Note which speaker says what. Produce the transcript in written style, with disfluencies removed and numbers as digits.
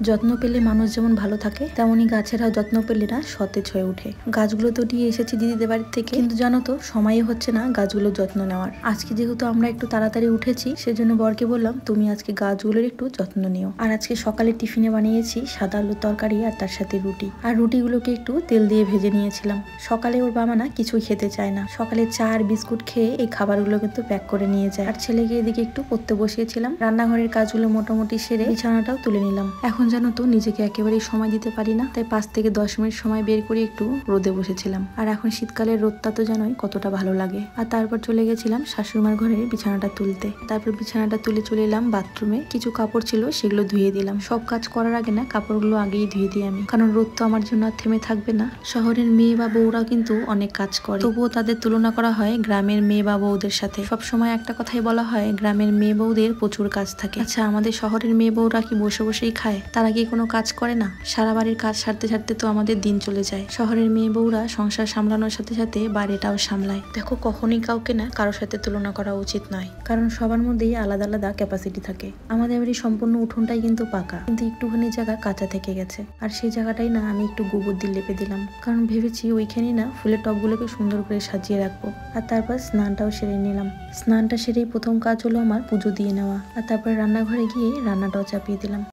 Speaker 1: যত্ন পেলে মানুষ যেমন ভালো থাকে, তেমনই গাছেরাও যত্ন পেলে না সতেজ হয়ে ওঠে। গাছগুলো তো নিয়ে এসেছি দিদিদের বাড়ির থেকে, কিন্তু জানো তো সময় হচ্ছে না গাছগুলোর যত্ন নেওয়ার। আজকে যেহেতু আমরা একটু তাড়াতাড়ি উঠেছি, সেজন্য বরকে বললাম তুমি আজকে গাছগুলোর একটু যত্ন নিও। আর আজকে সকালে টিফিনে বানিয়েছি সাদা আলুর তরকারি আর তার সাথে রুটি। আর রুটিগুলোকে একটু তেল দিয়ে ভেজে নিয়েছিলাম। সকালে ওর বাবা না কিছুই খেতে চায় না, সকালে চা আর বিস্কুট খেয়ে এই খাবারগুলো কিন্তু প্যাক করে নিয়ে যায়। আর ছেলেকে এদিকে একটু পড়তে বসিয়েছিলাম। রান্নাঘরের কাজগুলো মোটামুটি সেরে বিছানাটাও তুলে নিলাম। এখন জানো তো নিজেকে একেবারেই সময় দিতে পারি না, তাই 5 থেকে 10 মিনিট সময় বের করে একটু রোদে বসেছিলাম। আর এখন শীতকালের রোদটা তো জানোই কতটা ভালো লাগে। আর তারপর চলে গেছিলাম শাশুড়িমার ঘরে বিছানাটা তুলতে। তারপর বিছানাটা তুলে চলে এলাম বাথরুমে। কিছু কাপড় ছিল সেগুলো ধুয়ে দিলাম। সব কাজ করার আগে না কাপড়গুলো আগেই ধুয়ে দিই আমি, কারণ রোদ তো আমার জন্য আর থেমে থাকবে না। শহরের মেয়ে বা বউরা কিন্তু অনেক কাজ করে, তবুও তাদের তুলনা করা হয় গ্রামের মেয়ে বা বউদের সাথে। সবসময় একটা কথাই বলা হয়, গ্রামের মেয়ে বউদের প্রচুর কাজ থাকে। আচ্ছা, আমাদের শহরের মেয়ে বউরা কি বসে বসেই খায়? তারা কি কোনো কাজ করে না? সারা বাড়ির কাজ সারতে সারতে তো আমাদের দিন চলে যায়। শহরের মেয়ে বউরা সংসার সামলানোর সাথে সাথে বাড়িটাও সামলায়। দেখো, কখনোই কাউকে না কারোর সাথে তুলনা করা উচিত নয়, কারণ সবার মধ্যেই আলাদা আলাদা ক্যাপাসিটি থাকে। আমাদের বাড়ির সম্পূর্ণ উঠোনটাই কিন্তু পাকা, কিন্তু একটুখানি জায়গা কাঁচা থেকে গেছে। আর সেই জায়গাটাই না আমি একটু গোবর দিয়ে লেপে দিলাম, কারণ ভেবেছি ওইখানেই না ফুলের টবগুলোকে সুন্দর করে সাজিয়ে রাখবো। আর তারপর স্নানটাও সেরে নিলাম। স্নানটা সেরেই প্রথম কাজ হলো আমার পুজো দিয়ে নেওয়া। আর তারপর রান্নাঘরে গিয়ে রান্নাটাও চাপিয়ে দিলাম।